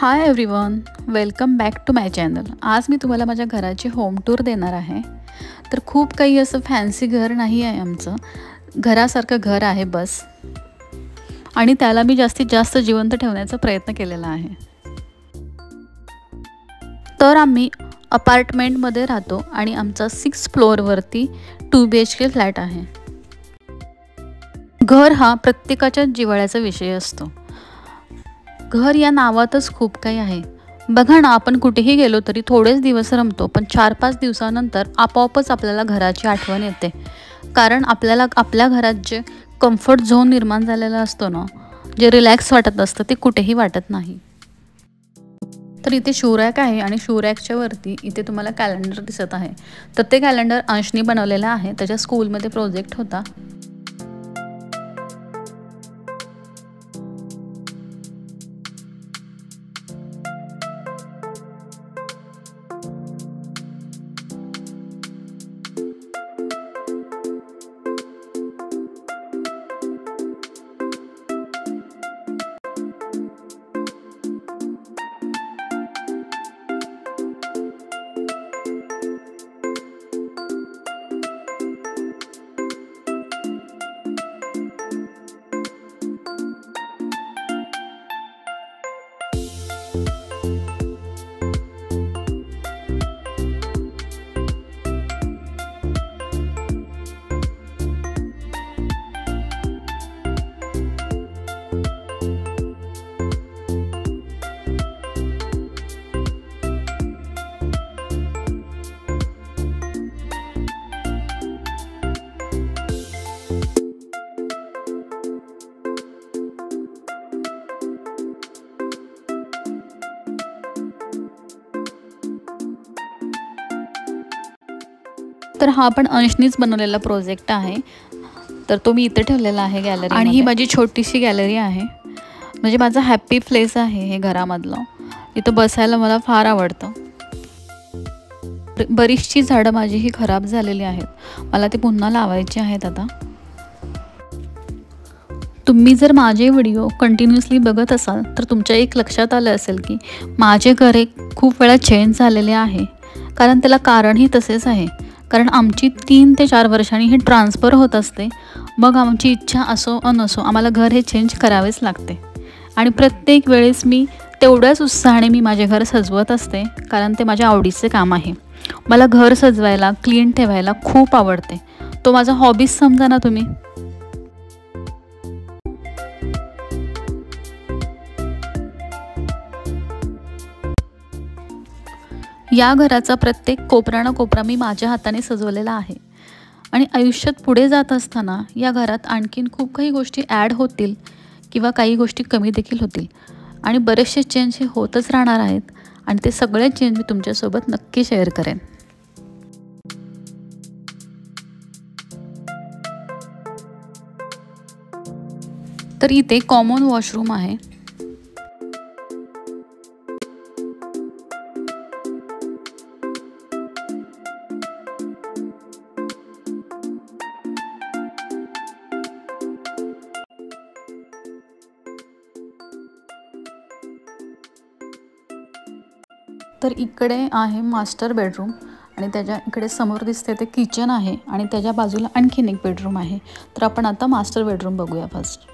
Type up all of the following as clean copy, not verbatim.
High everyone, welcome back to my channel. आज मी तुम्हाला माझ्या घराची होम टूर देणार आहे। तर खूप काही असं फॅन्सी घर नाही आहे आमचं, घरासारखं घर आहे बस, आणि त्याला मी जास्तीत जास्त जिवंत ठेवण्याचा प्रयत्न केलेला आहे। तर आम्ही अपार्टमेंटमध्ये राहतो आणि आमचा 6 फ्लोअरवरती 2 BHK फ्लॅट आहे। घर हा प्रत्येकाच्या जिव्हाळ्याचा विषय असतो। घर या नावातच खूप काही आहे। बघा ना, आपण कुठेही गेलो तरी थोडेच दिवस रमतो, पण 4-5 दिवसानंतर आपोआपच आपल्याला घराची आठवण येते, कारण आपल्याला आपल्या घरात जे कम्फर्ट झोन निर्माण झालेला असतो ना, जे रिलॅक्स वाटत असतं ते कुठेही वाटत नाही। तर इथे शू रॅक आहे आणि शू रॅकच्या वरती इथे तुम्हाला कॅलेंडर दिसत आहे। तर ते कॅलेंडर अंशनी बनवलेलं आहे, त्याच्या स्कूलमध्ये प्रोजेक्ट होता। तर हा पण अंशनीच बनवलेला प्रोजेक्ट आहे, तर तो मी इथे ठेवलेला आहे गॅलरी। आणि ही माझी छोटीशी गॅलरी आहे, म्हणजे माझा हॅपी प्लेस आहे हे घरामधलं। इथं बसायला मला फार आवडतं। बरीचशी झाडं माझी ही खराब झालेली आहेत, मला ती पुन्हा लावायची आहेत आता। तुम्ही जर माझे व्हिडिओ कंटिन्युअसली बघत असाल तर तुमच्या एक लक्षात आलं असेल की माझे घर एक खूप वेळा चेंज झालेले आहे, कारण त्याला कारणही तसेच आहे। कारण आमची 3 ते 4 वर्षांनी हे ट्रान्सफर होत असते, मग आमची इच्छा असो नसो आम्हाला घर हे चेंज करावेच लागते। आणि प्रत्येक वेळेस मी तेवढ्याच उत्साहाने मी माझे घर सजवत असते, कारण ते माझ्या आवडीचे काम आहे। मला घर सजवायला, क्लीन ठेवायला खूप आवडते, तो माझा हॉबीज समजा ना तुम्ही। या घराचा प्रत्येक कोपरा ना कोपरा मी माझ्या हाताने सजवलेला आहे। आणि आयुष्यात पुढे जात असताना या घरात आणखीन खूप काही गोष्टी ॲड होतील किंवा काही गोष्टी कमी देखील होतील, आणि बरेचसे चेंज हे होतच राहणार आहेत, आणि ते सगळे चेंज मी तुमच्यासोबत नक्की शेअर करेन। तर इथे कॉमन वॉशरूम आहे। तर इकडे आहे मास्टर बेडरूम, आणि त्याच्या इकडे समोर दिसते ते किचन आहे, आणि त्याच्या बाजूला आणखीन एक बेडरूम आहे। तर आपण आता मास्टर बेडरूम बघूया फर्स्ट।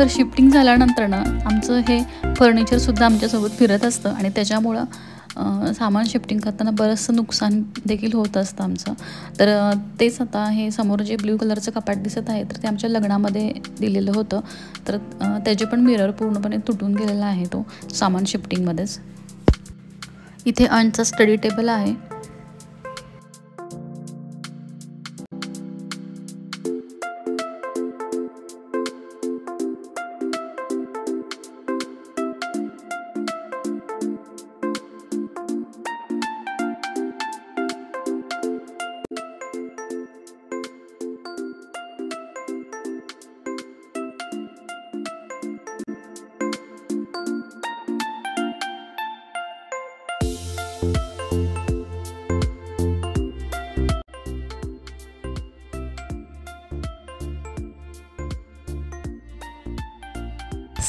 तर शिफ्टिंग झाल्यानंतर ना आमचं हे फर्निचरसुद्धा आमच्यासोबत फिरत असतं आणि त्याच्यामुळं सामान शिफ्टिंग करताना बरंचसं नुकसान देखील होत असतं आमचं. तर तेच आता हे समोर जे ब्ल्यू कलरचं कपाट दिसत आहे तर ते आमच्या लग्नामध्ये दिलेलं होतं. तर त्याचे पण मिरर पूर्णपणे तुटून गेलेला आहे तो सामान शिफ्टिंगमध्येच. इथे अंटचा स्टडी टेबल आहे.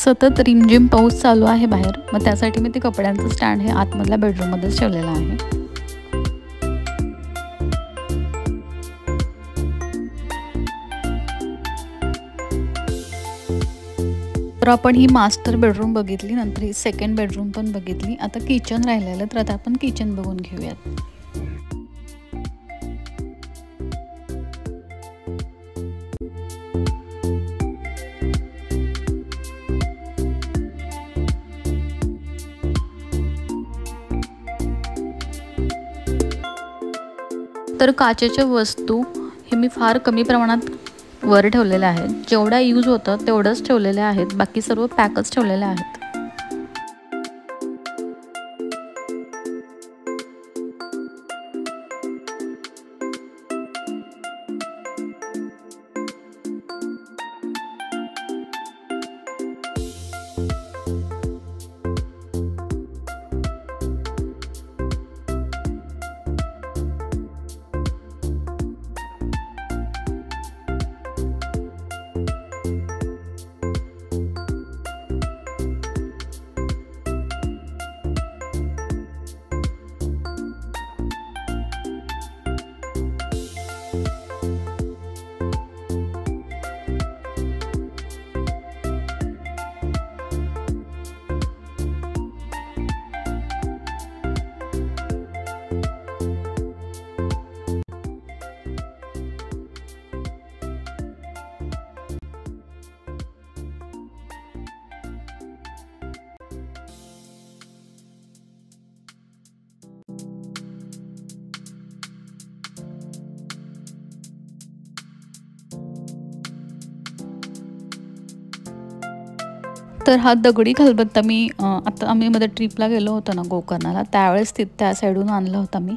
सतत रिमझिम पाऊस चालू आहे बाहेर, मग त्यासाठी मी ते कपड्यांचं स्टँड हे आतमधल्या बेडरूममध्येच ठेवलेलं आहे. तर आपण ही मास्टर बेडरूम बघितली, नंतर ही सेकंड बेडरूम पण बघितली. आता किचन राहिलेलं, तर आता आपण किचन बघून घेऊयात. तर काचेच्या वस्तू हे मी फार कमी प्रमाणात वर ठेवलेल्या आहेत. जेवढा यूज होतं तेवढंच ठेवलेले आहेत, बाकी सर्व पॅकच ठेवलेले आहेत. तर हा दगडी खलबत्ता मी आता आम्ही मध्ये ट्रिपला गेलो होतो ना गोकर्णाला, त्यावेळेस त्या साईडून आणला होता मी.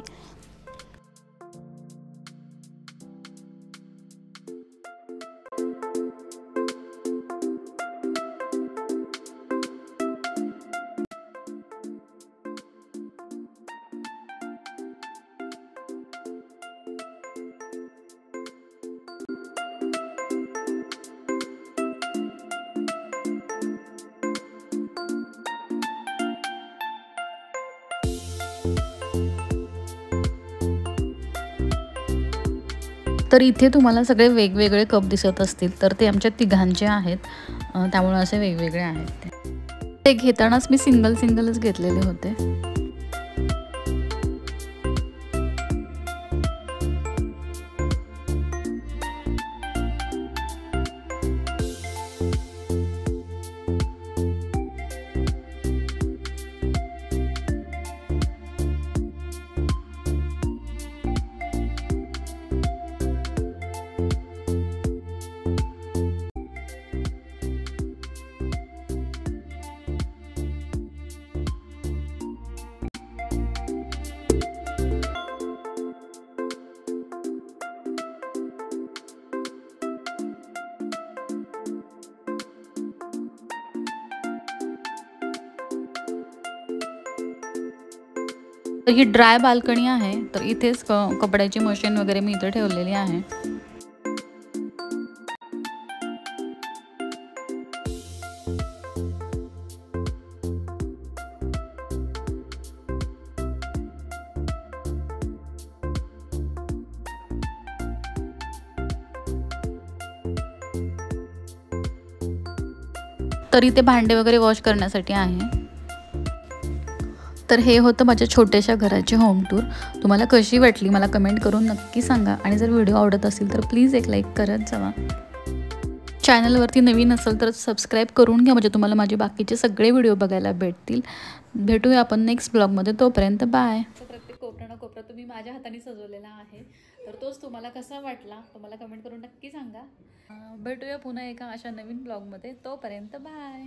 तर इथे तुम्हाला सगळे वेगवेगळे कप दिसत असतील, तर ते आमच्या तिघांचे आहेत, त्यामुळे असे वेगवेगळे आहेत. ते घेतानाच मी सिंगलच घेतलेले होते. तर ही ड्राय बाल्कनी आहे, तर इथेच कपड्याची मशीन वगैरे मी इथे ठेवलेली आहे. तरी ते भांडे वगैरे वॉश करण्यासाठी आहे. तर हे होतं माझ्या छोट्याशा घराची होम टूर. तुम्हाला कशी वाटली मला कमेंट करून नक्की सांगा आणि जर व्हिडिओ आवडत असेल तर प्लीज एक लाईक करत जावा. चॅनलवरती नवीन असेल तर सबस्क्राईब करून घ्या, म्हणजे तुम्हाला माझे बाकीचे सगळे व्हिडिओ बघायला भेटतील. भेटूया आपण नेक्स्ट ब्लॉगमध्ये. तोपर्यंत बाय. प्रत्येक कोपरा ना कोपरा तुम्ही माझ्या हाताने सजवलेला आहे, तर तोच तुम्हाला कसा वाटला तुम्हाला कमेंट करून नक्की सांगा. भेटूया पुन्हा एका अशा नवीन ब्लॉगमध्ये. तोपर्यंत बाय.